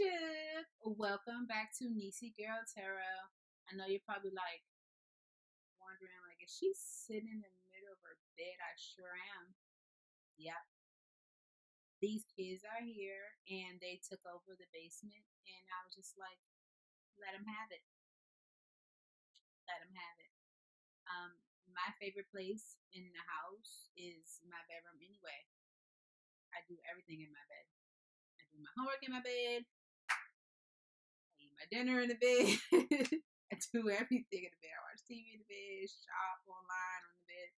relationship. Welcome back to Neesie Girl Tarot. I know you're probably like wondering, like, is she sitting in the middle of her bed? I sure am. Yep. These kids are here and they took over the basement, and I was just like, let them have it. Let them have it. My favorite place in the house is my bedroom anyway. I do everything in my bed. I do my homework in my bed. I eat my dinner in the bed. I do everything in the bed. I watch TV in the bed, shop online on the bed.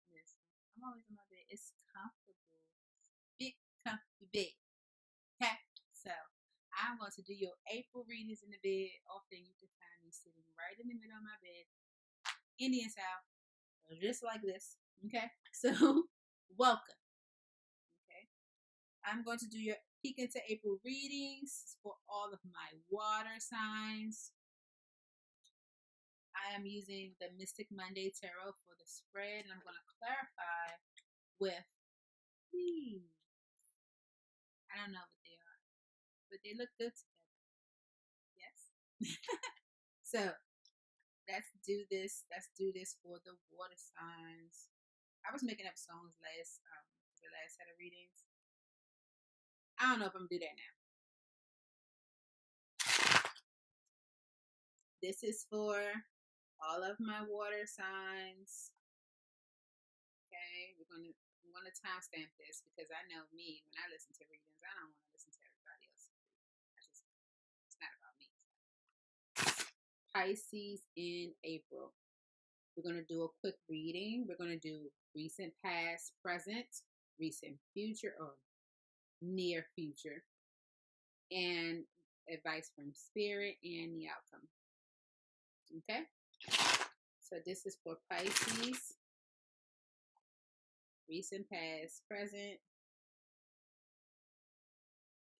Listen, I'm always in my bed. It's comfortable. Big, comfy bed. Okay? So, I'm going to do your April readings in the bed. Often you can find me sitting right in the middle of my bed, Indian style, just like this. Okay? So, welcome. Okay? I'm going to do your peek into April readings for all of my water signs. I am using the Mystic Monday Tarot for the spread, and I'm going to clarify with these. I don't know what they are, but they look good together. Yes. So let's do this. Let's do this for the water signs. I was making up songs for the last set of readings. I don't know if I'm gonna do that now. This is for all of my water signs. Okay, I'm gonna timestamp this because I know me. When I listen to readings, I don't want to listen to everybody else's readings. It's not about me. Pisces in April. We're gonna do a quick reading. We're gonna do recent, past, present, recent, future, or near future, and advice from spirit and the outcome. Okay, so this is for Pisces, recent, past, present,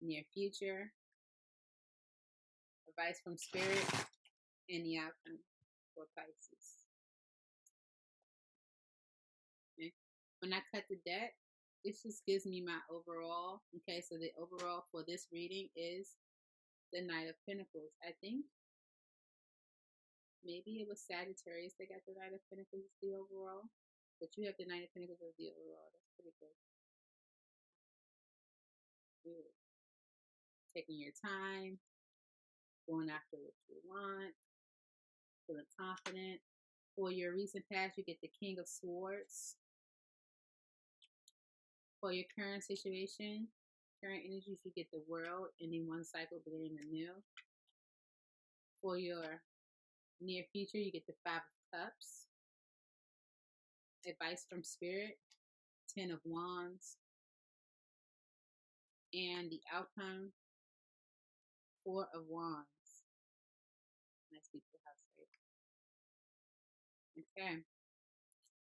near future, advice from spirit and the outcome for Pisces. Okay. When I cut the deck, this just gives me my overall. Okay, so the overall for this reading is the Knight of Pentacles. I think maybe it was Sagittarius that got the Knight of Pentacles as the overall, but you have the Knight of Pentacles as the overall. That's pretty good. Good. Taking your time, going after what you want, feeling confident. For your recent past, you get the King of Swords. For your current situation, current energies, you get the World, ending one cycle, beginning a new. For your near future, you get the Five of Cups. Advice from Spirit, Ten of Wands. And the outcome, Four of Wands. Nice beautiful house, right? Okay.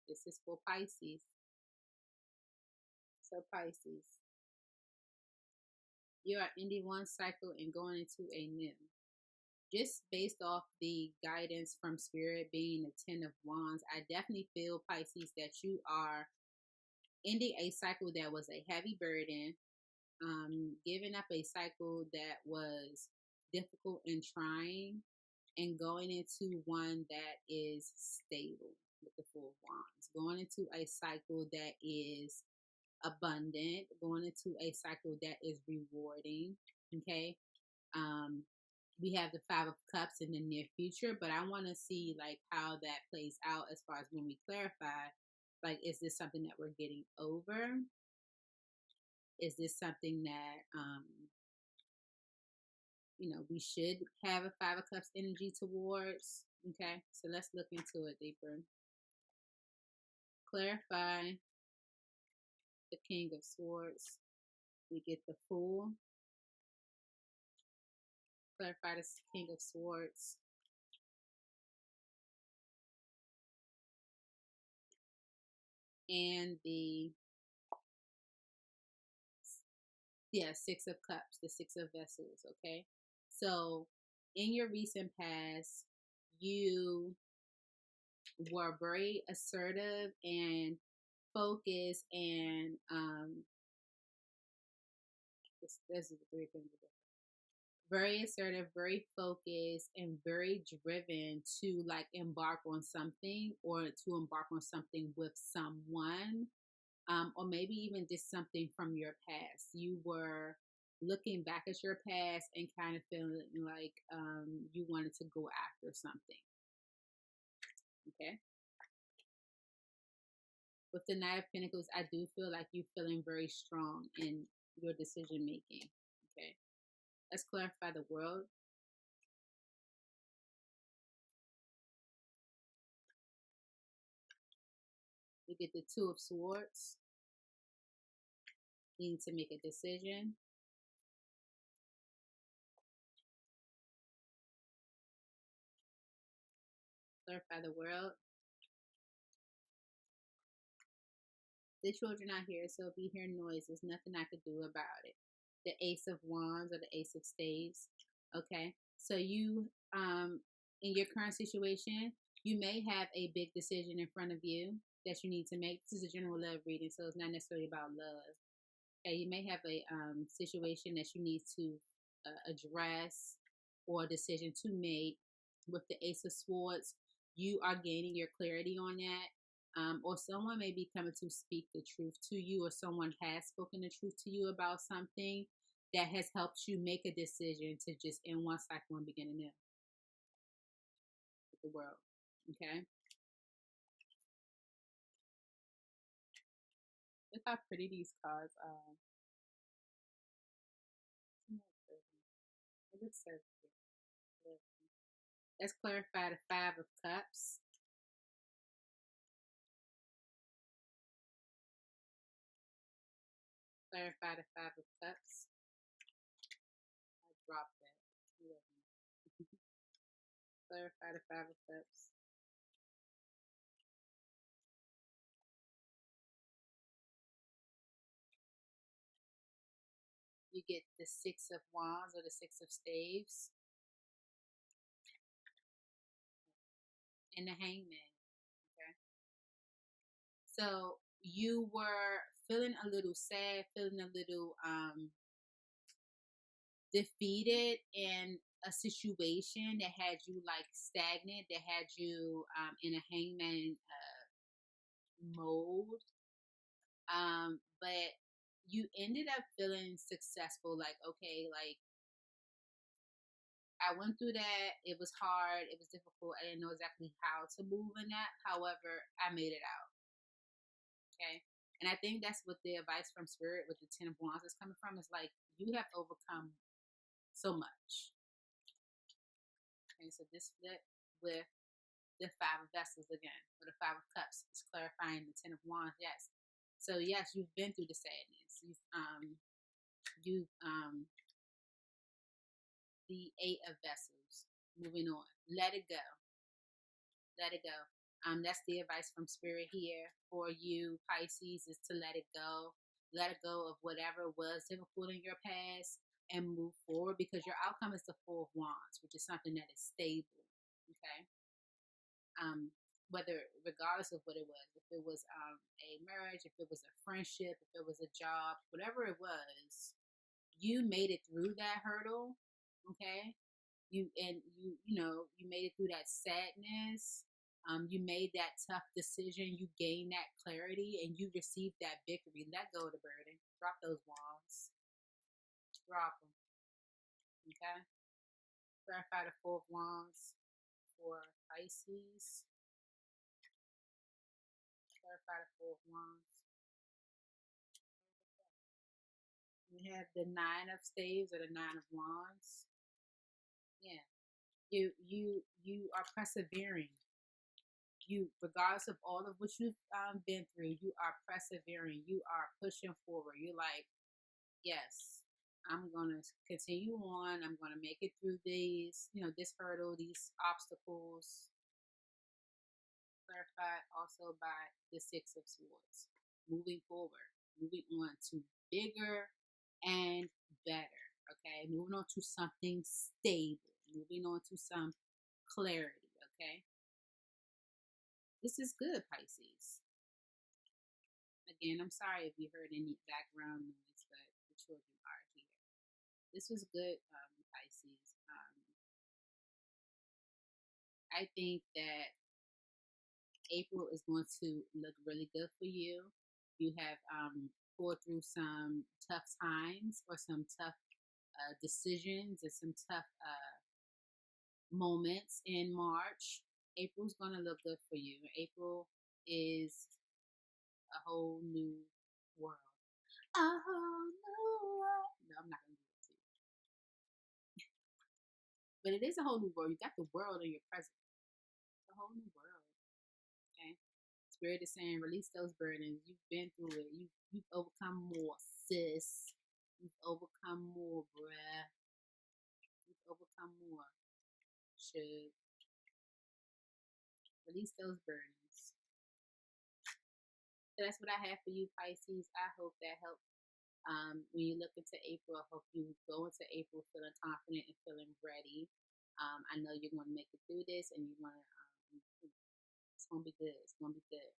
This is for Pisces. So Pisces, you are ending one cycle and going into a new. Just based off the guidance from Spirit being the Ten of Wands, I definitely feel, Pisces, that you are ending a cycle that was a heavy burden, giving up a cycle that was difficult and trying, and going into one that is stable with the Four of Wands. Going into a cycle that is abundant, going into a cycle that is rewarding. Okay. We have the Five of Cups in the near future, but I want to see like how that plays out as far as when we clarify, like, is this something that we're getting over? Is this something that, we should have a Five of Cups energy towards? Okay, so let's look into it deeper. Clarify the King of Swords. We get the Fool. Clarify the King of Swords. And the Six of Cups, the Six of Vessels. Okay, so in your recent past, you were very assertive and focused, and this is the three things. very assertive, very focused, and very driven to like embark on something or to embark on something with someone, or maybe even just something from your past. You were looking back at your past and kind of feeling like you wanted to go after something. Okay. With the Knight of Pentacles, I do feel like you're feeling very strong in your decision making. Okay. Let's clarify the world. We get the Two of Swords. You need to make a decision. Clarify the world. The children are here, so if you hear noise, there's nothing I could do about it. The Ace of Wands or the Ace of Staves. Okay. So you, in your current situation, you may have a big decision in front of you that you need to make. This is a general love reading, so it's not necessarily about love. Okay, you may have a situation that you need to address or a decision to make. With the Ace of Swords, you are gaining your clarity on that. Or someone may be coming to speak the truth to you, or someone has spoken the truth to you about something that has helped you make a decision to just end one cycle and begin a new with the world. Okay. Look how pretty these cards are. It looks so cute. Let's clarify the Five of Cups. Clarify the Five of Cups. I dropped that. Clarify the Five of Cups. You get the Six of Wands or the Six of Staves. And the Hangman. Okay. So you were feeling a little sad, feeling a little defeated in a situation that had you like stagnant, that had you in a hangman mode. But you ended up feeling successful. Like, okay, like I went through that. It was hard. It was difficult. I didn't know exactly how to move in that. However, I made it out. Okay. And I think that's what the advice from Spirit with the Ten of Wands is coming from. Is like, you have overcome so much. Okay. So this flip with the Five of Vessels again, or the Five of Cups is clarifying the Ten of Wands. Yes. So yes, you've been through the sadness. You've the Eight of Vessels. Moving on. Let it go. Let it go. That's the advice from Spirit here for you, Pisces, is to let it go. Let it go of whatever was difficult in your past and move forward, because your outcome is the Four of Wands, which is something that is stable. Okay. Whether, regardless of what it was, if it was a marriage, if it was a friendship, if it was a job, whatever it was, you made it through that hurdle. Okay. You made it through that sadness. You made that tough decision. You gained that clarity, and you received that victory. Let go of the burden. Drop those walls. Drop them. Okay. Clarify the Four of Wands for Pisces. Clarify the Four of Wands. We have the Nine of Staves or the Nine of Wands. Yeah. You are persevering. You, regardless of all of what you've been through, you are persevering. You are pushing forward. You're like, yes, I'm gonna continue on. I'm gonna make it through these, this hurdle, these obstacles. Clarified also by the Six of Swords. Moving forward, moving on to bigger and better. Okay, moving on to something stable. Moving on to some clarity. Okay. This is good, Pisces. Again, I'm sorry if you heard any background noise, but the children are here. This was good, Pisces. I think that April is going to look really good for you. You have pulled through some tough times or some tough decisions and some tough moments in March. April's going to look good for you. April is a whole new world. A whole new world. No, I'm not going to do it to you. But it is a whole new world. You got the world in your presence. It's a whole new world. Okay? Spirit is saying, release those burdens. You've been through it. You've overcome more, sis. You've overcome more, bruh. You've overcome more. Should release those burdens. So that's what I have for you, Pisces. I hope that helped. When you look into April, I hope you go into April feeling confident and feeling ready. I know you're going to make it through this, and you're going to. It's going to be good. It's going to be good.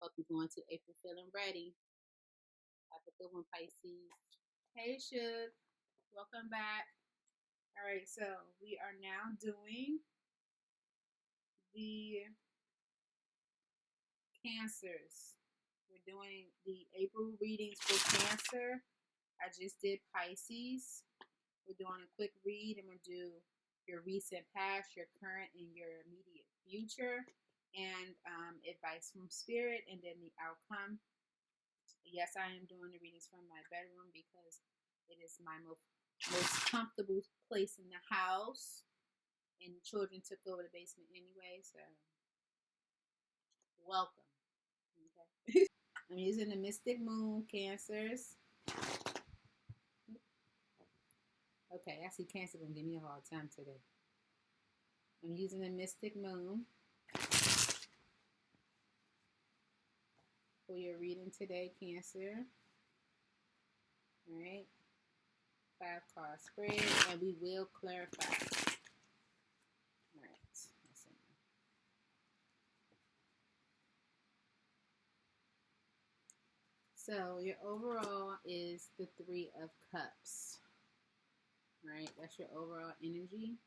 Hope you go into April feeling ready. Have a good one, Pisces. Hey, Shug. Welcome back. All right, so we are now doing the Cancers. We're doing the April readings for Cancer. I just did Pisces. We're doing a quick read. I'm going to do your recent past, your current, and your immediate future, and advice from Spirit, and then the outcome. Yes, I am doing the readings from my bedroom because it is my most comfortable place in the house, and the children took over the basement anyway, so welcome. Okay. I'm using the Mystic Moon, Cancers. Okay, I see Cancer gonna give me a hard time today. I'm using the Mystic Moon for your reading today, Cancer. All right. 5-card spread, and we will clarify. All right. So your overall is the 3 of Cups. All right. That's your overall energy.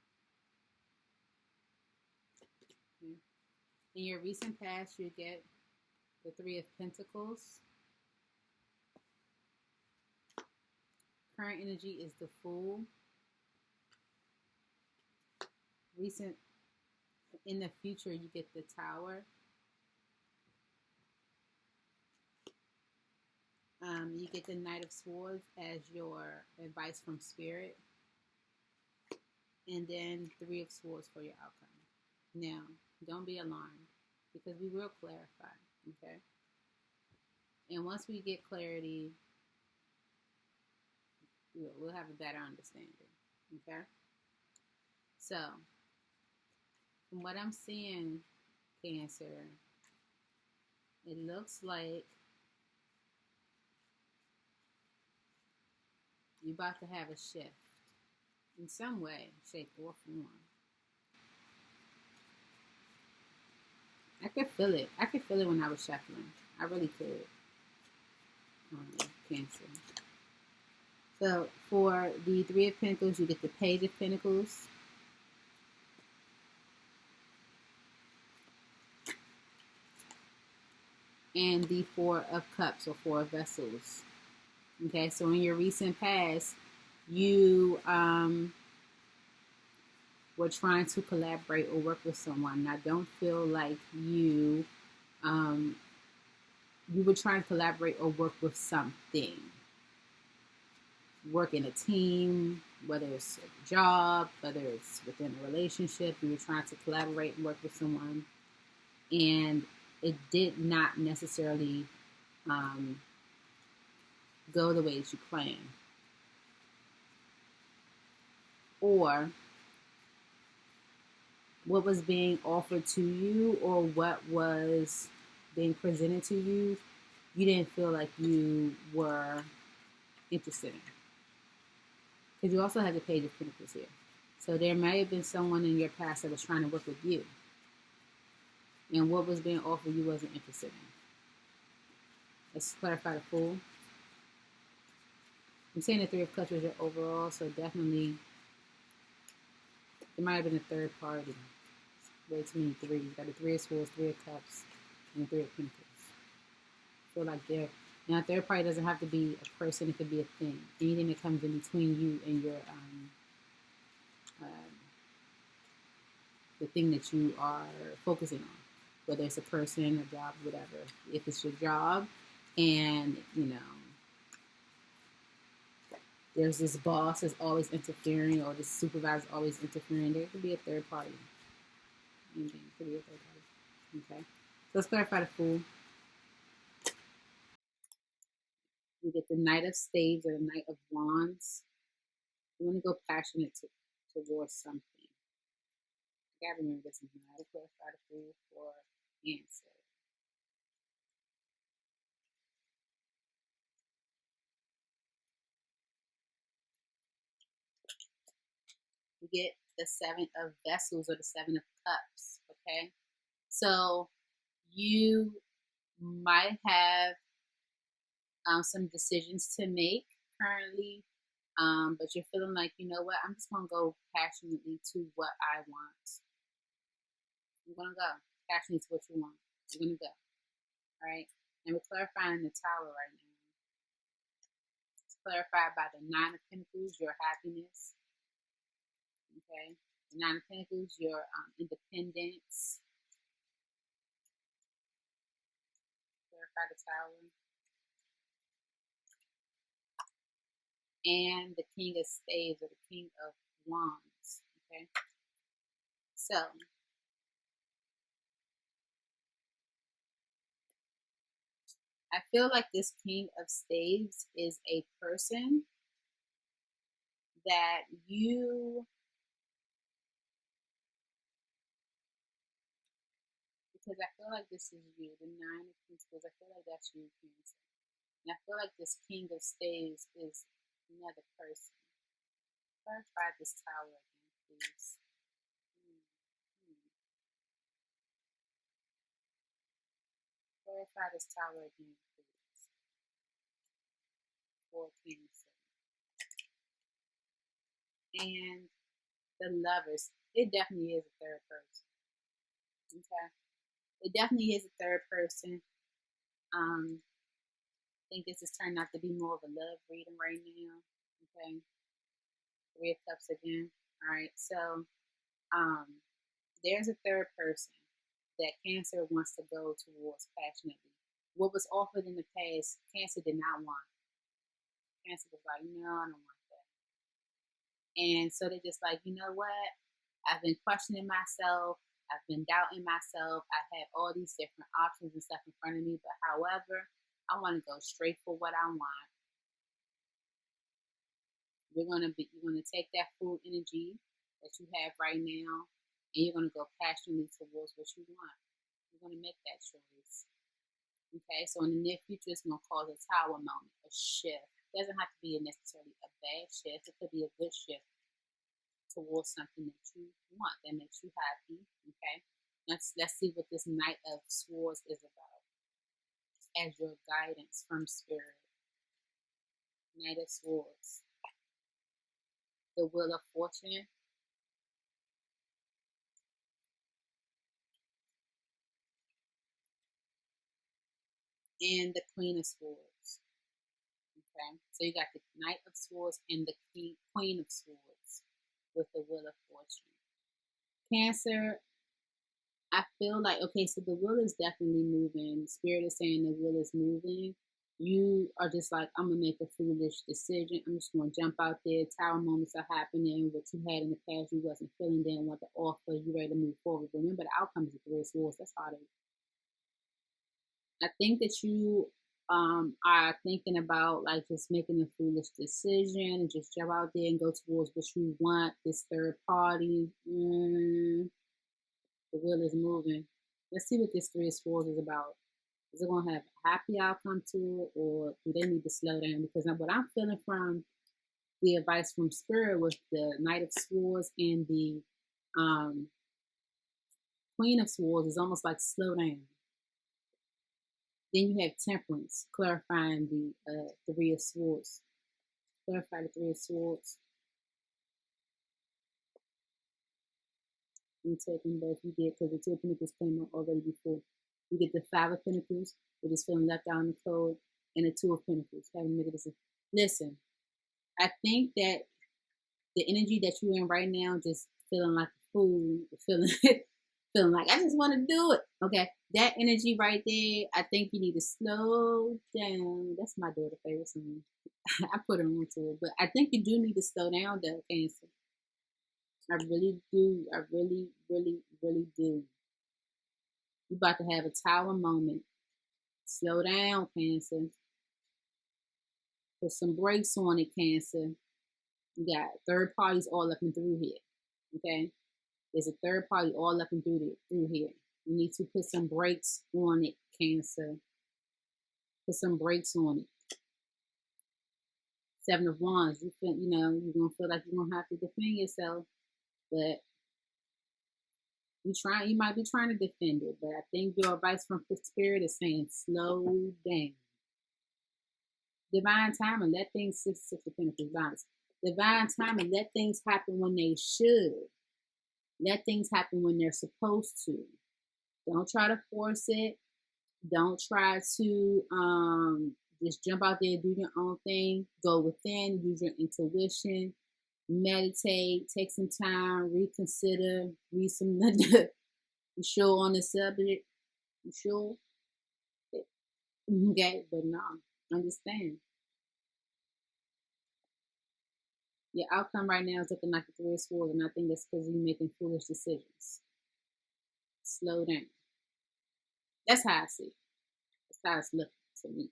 Okay. In your recent past, you get the 3 of Pentacles. Current energy is the Fool. Recent, in the future, you get the Tower. You get the Knight of Swords as your advice from Spirit. And then 3 of Swords for your outcome. Now, don't be alarmed because we will clarify, okay? And once we get clarity, we'll have a better understanding, okay? So, from what I'm seeing, Cancer, it looks like you're about to have a shift in some way, shape, or form. I could feel it. I could feel it when I was shuffling. I really could. Cancer. So for the 3 of Pentacles, you get the Page of Pentacles. And the 4 of Cups, or 4 of Vessels. Okay, so in your recent past, you were trying to collaborate or work with someone. Now, don't feel like you were trying to collaborate or work with something. Work in a team, whether it's a job, whether it's within a relationship, you were trying to collaborate and work with someone, and it did not necessarily go the way that you planned. Or what was being offered to you, or what was being presented to you, you didn't feel like you were interested in. Because you also have the Page of Pentacles here. So there may have been someone in your past that was trying to work with you. And what was being offered you wasn't interested in. Let's clarify the Fool. I'm saying the Three of Cups was your overall, so definitely there might have been a third party. Way too many threes. You got the Three of Swords, Three of Cups, and the Three of Pentacles. I feel like they're now. Third party doesn't have to be a person; it could be a thing. Anything that comes in between you and your the thing that you are focusing on, whether it's a person, a job, whatever. If it's your job, and there's this boss that's always interfering, or this supervisor always interfering, there could be a third party. Anything could be a third party. Okay, so let's clarify the Fool. You get the Knight of Spades or the Knight of Wands. You want to go passionate towards something. I gotta remember this is not a clarify the Fool for answer. You get the Seven of Vessels or the Seven of Cups. Okay, so you might have some decisions to make currently, but you're feeling like, you know what, I'm just gonna go passionately to what I want. You're gonna go passionately to what you want. You're gonna go. All right, and we're clarifying the Tower right now. It's clarified by the Nine of Pentacles, your happiness. Okay, the Nine of Pentacles, your independence. Clarify the Tower. And the King of Spades or the King of Wands. Okay, so I feel like this King of Spades is a person that you, because I feel like this is you, the Nine of Pentacles, I feel like that's you, Cancer. And I feel like this King of Spades is another person. Clarify this Tower again, please. Clarify this Tower again, please. For Cancer. And the Lovers, it definitely is a third person. Okay? It definitely is a third person. I think this is turning out to be more of a love reading right now. Okay. Three of Cups again. All right. So there's a third person that Cancer wants to go towards passionately. What was offered in the past, Cancer did not want. Cancer was like, no, I don't want that. And so they're just like, you know what? I've been questioning myself. I've been doubting myself. I have all these different options and stuff in front of me. But however, I want to go straight for what I want. You're gonna take that Fool energy that you have right now, and you're gonna go passionately towards what you want. You're gonna make that choice. Okay, so in the near future, it's gonna cause a Tower moment, a shift. It doesn't have to be necessarily a bad shift. It could be a good shift towards something that you want that makes you happy. Okay, let's see what this Knight of Swords is about as your guidance from Spirit. Knight of Swords, the Wheel of Fortune, and the Queen of Swords. Okay, so you got the Knight of Swords and the Queen of Swords with the Wheel of Fortune. Cancer, I feel like, okay, so the wheel is definitely moving. Spirit is saying the wheel is moving. You are just like, I'm going to make a foolish decision. I'm just going to jump out there. Tower moments are happening. What you had in the past, you wasn't feeling, didn't want to offer. You ready to move forward. Remember, the outcome is the Three of Swords. That's how I think that you are thinking about like just making a foolish decision and just jump out there and go towards what you want. This third party, the wheel is moving. Let's see what this Three of Swords is about. Is it going to have a happy outcome to it, or do they need to slow down? Because what I'm feeling from the advice from Spirit with the Knight of Swords and the Queen of Swords is almost like slow down. Then you have Temperance, clarifying the Three of Swords. Clarify the Three of Swords. You take them both. You get, because the Two of Pentacles came up already before. You get the Five of Pentacles, which is feeling left out in the cold, and the Two of Pentacles, having negative. Listen, I think that the energy that you're in right now, just feeling like a fool, feeling feeling like I just want to do it. Okay, that energy right there, I think you need to slow down. That's my daughter's favorite song. I put her onto it, but I think you do need to slow down, though, Cancer. I really do. I really, really, really do. You're about to have a tower moment. Slow down, Cancer. Put some brakes on it, Cancer. You got third parties all up and through here. Okay? There's a third party all up and through here. You need to put some brakes on it, Cancer. Put some brakes on it. Seven of Wands. You feel, you're gonna feel like you're gonna have to defend yourself, but you might be trying to defend it, but I think your advice from the Spirit is saying slow down. Divine timing, let things, Six of Pentacles, balance. Divine timing, let things happen when they should. Let things happen when they're supposed to. Don't try to force it. Don't try to just jump out there and do your own thing. Go within, use your intuition, meditate, take some time, reconsider, read some you sure on the subject. You sure? Okay, but no, understand. Your outcome right now is looking like the Three of Swords, and I think that's because you're making foolish decisions. Slow down. That's how I see it. That's how it's looking to me.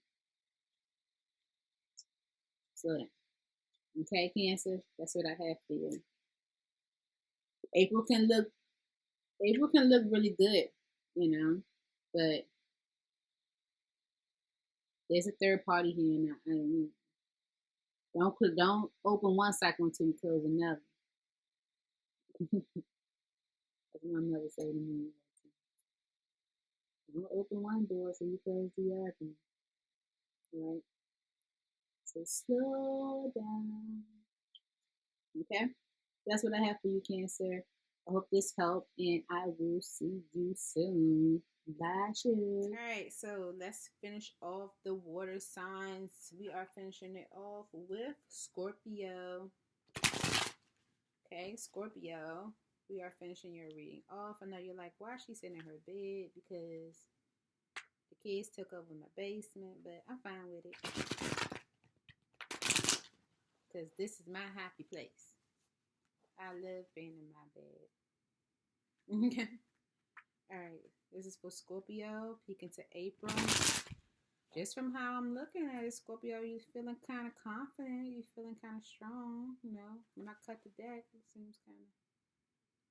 Slow down. Okay, Cancer? That's what I have for you. April can look really good, but there's a third party here now. Don't open one cycle until you close another. That's what my mother said to me. Don't open one door so you close the other. Right? So slow down. Okay? That's what I have for you, Cancer. I hope this helped, and I will see you soon. Bye, All right, so let's finish off the water signs. We are finishing it off with Scorpio. Okay, Scorpio, we are finishing your reading off. I know you're like, why is she sitting in her bed? Because the kids took over my basement, but I'm fine with it. Because this is my happy place. I love being in my bed. Okay. All right, this is for Scorpio, peeking to April. Just from how I'm looking at it, Scorpio, you're feeling kind of confident. You're feeling kind of strong. When I cut the deck, it seems kind of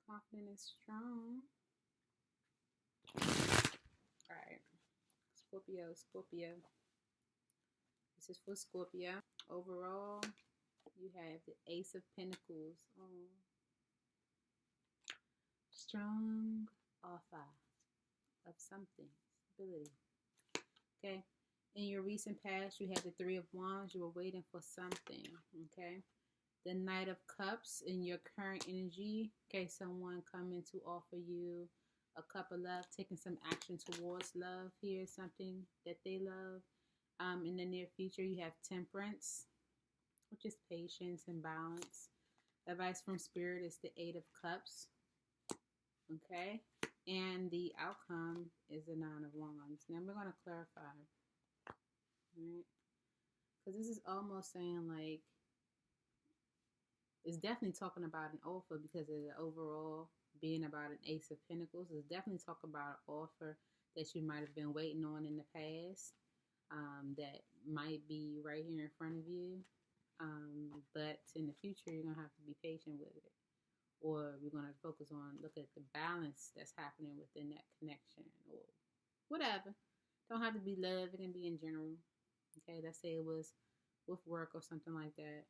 confident and strong. All right, Scorpio. This is for Scorpio. Overall, you have the Ace of Pentacles. Strong offer of something, stability. Okay. In your recent past, you had the Three of Wands. You were waiting for something. Okay. The Knight of Cups in your current energy. Okay. Someone coming to offer you a cup of love, taking some action towards love here, something that they love. In the near future, you have Temperance, which is patience and balance. Advice from Spirit is the Eight of Cups. Okay. And the outcome is the Nine of Wands. Now we're going to clarify. Right? Because this is almost saying like, it's definitely talking about an offer because of the overall being about an Ace of Pentacles. It's definitely talking about an offer that you might have been waiting on in the past, that might be right here in front of you. But in the future, you're going to have to be patient with it. Or we're going to focus on, look at the balance that's happening within that connection or whatever. Don't have to be love. It can be in general. Okay, let's say it was with work or something like that.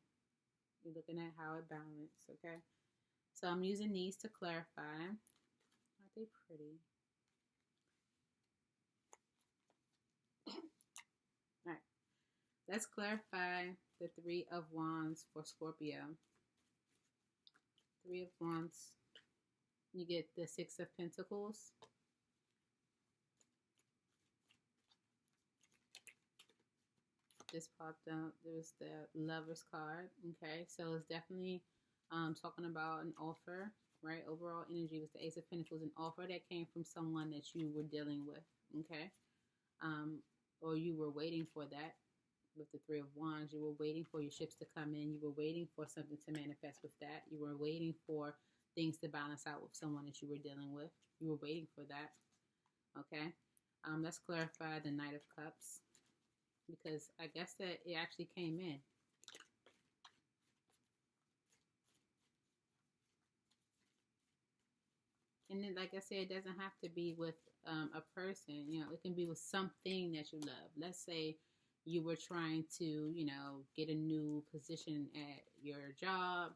You're looking at how it balanced. Okay, so I'm using these to clarify. Aren't they pretty? All right, Let's clarify the Three of Wands for Scorpio. Three of Wands. You get the Six of Pentacles. Just popped out. There's the Lover's card. Okay, so it's definitely talking about an offer, right? Overall energy was the Ace of Pentacles, an offer that came from someone that you were dealing with. Okay, or you were waiting for that. With the Three of Wands, you were waiting for your ships to come in. You were waiting for something to manifest with that. You were waiting for things to balance out with someone that you were dealing with. You were waiting for that. Okay. Let's clarify the Knight of Cups, because I guess that it actually came in. And then, like I said, it doesn't have to be with a person. You know, it can be with something that you love. Let's say you were trying to, you know, get a new position at your job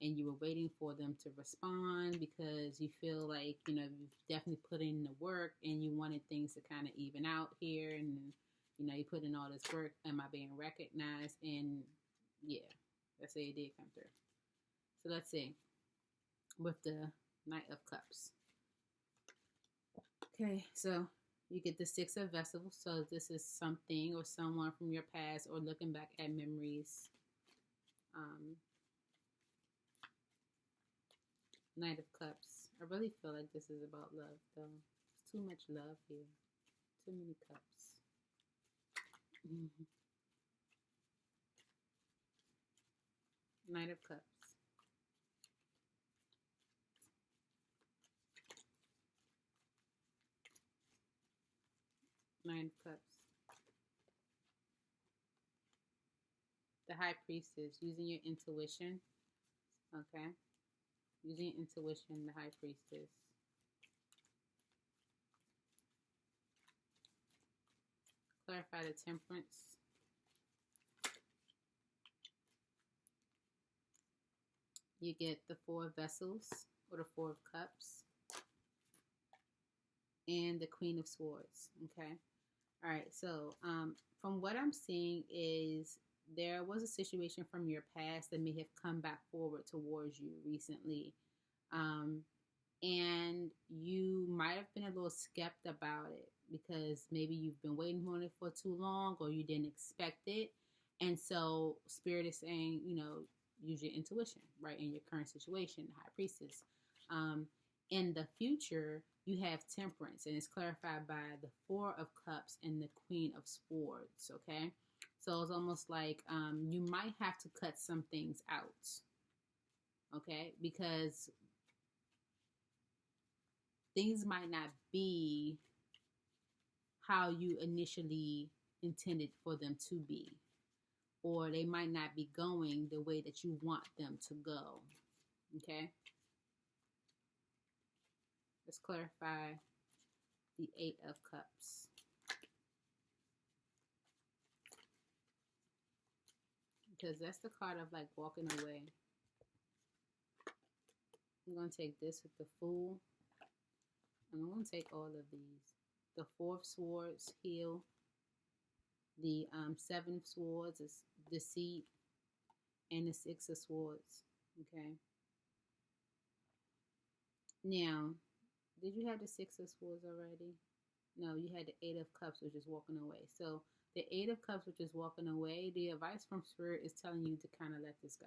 and you were waiting for them to respond because you feel like, you know, you've definitely put in the work and you wanted things to kind of even out here. And, you know, you put in all this work. Am I being recognized? And yeah, let's say it did come through. So let's see with the Knight of Cups. Okay, so you get the Six of Vessels. So this is something or someone from your past or looking back at memories. Knight of Cups. I really feel like this is about love, though. There's too much love here. Too many cups. Knight of Cups. Nine of Cups. The High Priestess, using your intuition. Okay. Using your intuition, the High Priestess. Clarify the Temperance. You get the Four of Vessels or the Four of Cups. And the Queen of Swords. Okay. All right. So from what I'm seeing is there was a situation from your past that may have come back forward towards you recently. And you might have been a little skeptical about it because maybe you've been waiting on it for too long or you didn't expect it. And so Spirit is saying, you know, use your intuition, right? In your current situation, High Priestess. In the future, you have Temperance, and it's clarified by the Four of Cups and the Queen of Swords, okay? So it's almost like you might have to cut some things out, okay? Because things might not be how you initially intended for them to be, or they might not be going the way that you want them to go, okay? Let's clarify the Eight of Cups. Because that's the card of like walking away. I'm going to take this with the Fool. And I'm going to take all of these. The Four of Swords, Heal. The Seven of Swords is Deceit. And the Six of Swords. Okay. Now, did you have the Six of Swords already? No, you had the Eight of Cups, which is walking away. So the Eight of Cups, which is walking away, the advice from Spirit is telling you to kind of let this go.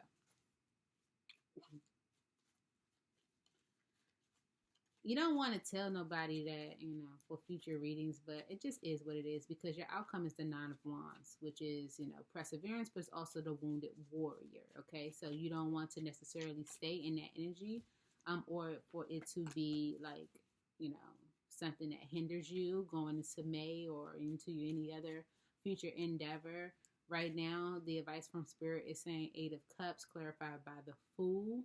You don't want to tell nobody that, you know, for future readings, but it just is what it is because your outcome is the Nine of Wands, which is, you know, perseverance, but it's also the wounded warrior, okay? So you don't want to necessarily stay in that energy or for it to be like, you know, something that hinders you going into May or into any other future endeavor. Right now, the advice from Spirit is saying Eight of Cups, clarified by the Fool,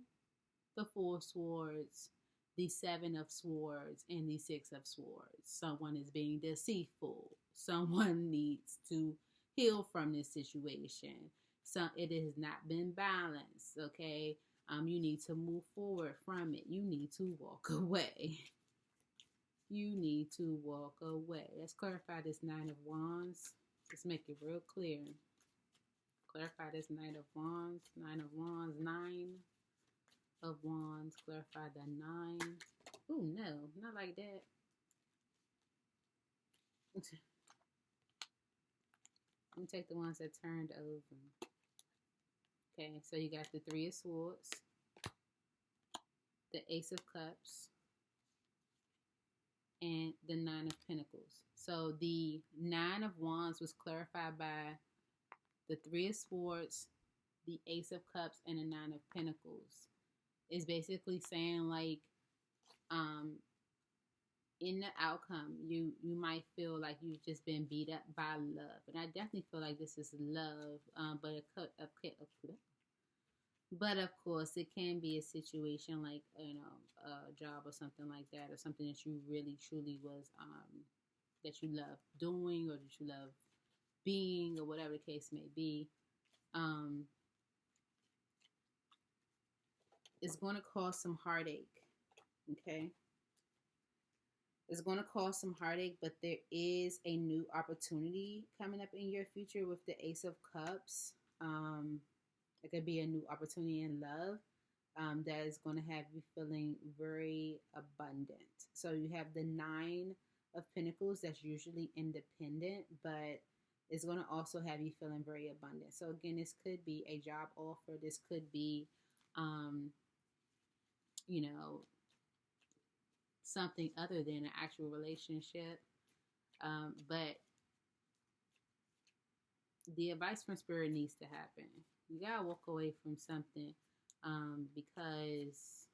the Four of Swords, the Seven of Swords, and the Six of Swords. Someone is being deceitful. Someone needs to heal from this situation. So it has not been balanced, okay? You need to move forward from it. You need to walk away. You need to walk away. Let's clarify this Nine of Wands. Let's make it real clear. Clarify this Knight of Wands, Nine of Wands, Nine of Wands. Clarify the Nine. Ooh, no, not like that. Let me take the ones that turned over. Okay, so you got the Three of Swords, the Ace of Cups, and the Nine of Pentacles. So the Nine of Wands was clarified by the Three of Swords, the Ace of Cups, and the Nine of Pentacles. It's basically saying like, in the outcome, you might feel like you've just been beat up by love, and I definitely feel like this is love. But of course, it can be a situation like, you know, a job or something like that, or something that you really truly was that you love doing, or that you love being, or whatever the case may be. It's going to cause some heartache. Okay. It's going to cause some heartache, but there is a new opportunity coming up in your future with the Ace of Cups. It could be a new opportunity in love that is going to have you feeling very abundant. So you have the Nine of Pentacles that's usually independent, but it's going to also have you feeling very abundant. So again, this could be a job offer. This could be, you know, something other than an actual relationship. But the advice from Spirit needs to happen. You gotta walk away from something because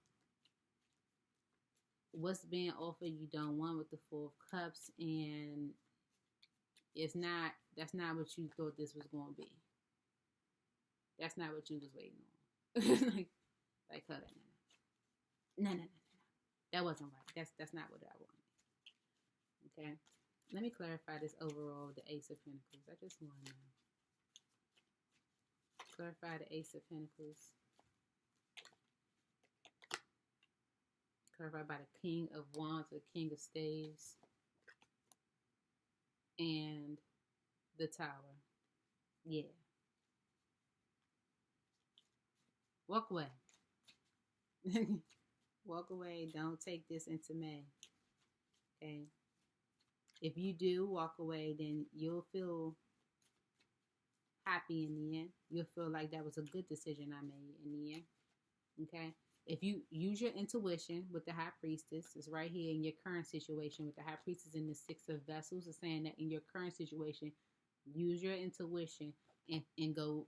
what's being offered you don't want with the Four of Cups, and that's not what you thought this was going to be. That's not what you was waiting on. like hold on. No. That wasn't right. That's not what I wanted. Okay. Let me clarify this overall, the Ace of Pentacles. I just want to clarify the Ace of Pentacles. Clarified by the King of Wands, the King of Staves, and the Tower. Yeah. Walk away. Walk away. Don't take this into May. Okay. If you do walk away, then you'll feel happy in the end. You'll feel like that was a good decision I made in the end. Okay. If you use your intuition with the High Priestess, it's right here in your current situation with the High Priestess and the Six of Vessels. It's saying that in your current situation, use your intuition and go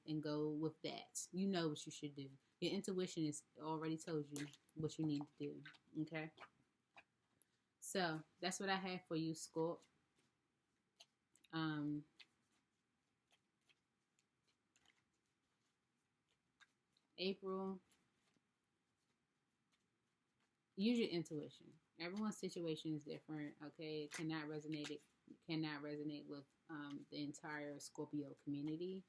with that. You know what you should do. Your intuition has already told you what you need to do. Okay. So that's what I have for you, Scorp. April. Use your intuition. Everyone's situation is different. Okay, it cannot resonate with the entire Scorpio community.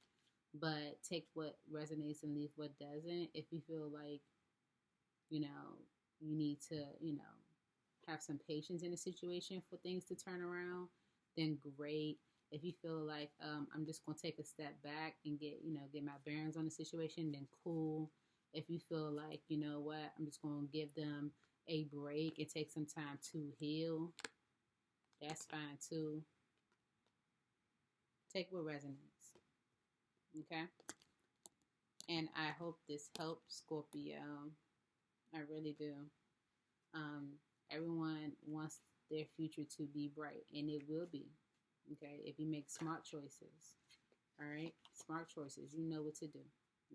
But take what resonates and leave what doesn't. If you feel like, you need to, have some patience in the situation for things to turn around, then great. If you feel like I'm just gonna take a step back and get my bearings on the situation, then cool. If you feel like, you know what, I'm just gonna give them a break and take some time to heal, that's fine too. Take what resonates. Okay? And I hope this helps, Scorpio. I really do. Everyone wants their future to be bright, and it will be. Okay? If you make smart choices. All right? Smart choices. You know what to do.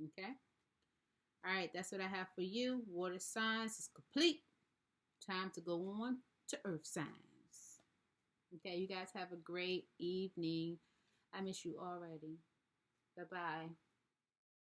Okay? All right, that's what I have for you. Water signs is complete. Time to go on to earth signs. Okay, you guys have a great evening. I miss you already. Bye-bye.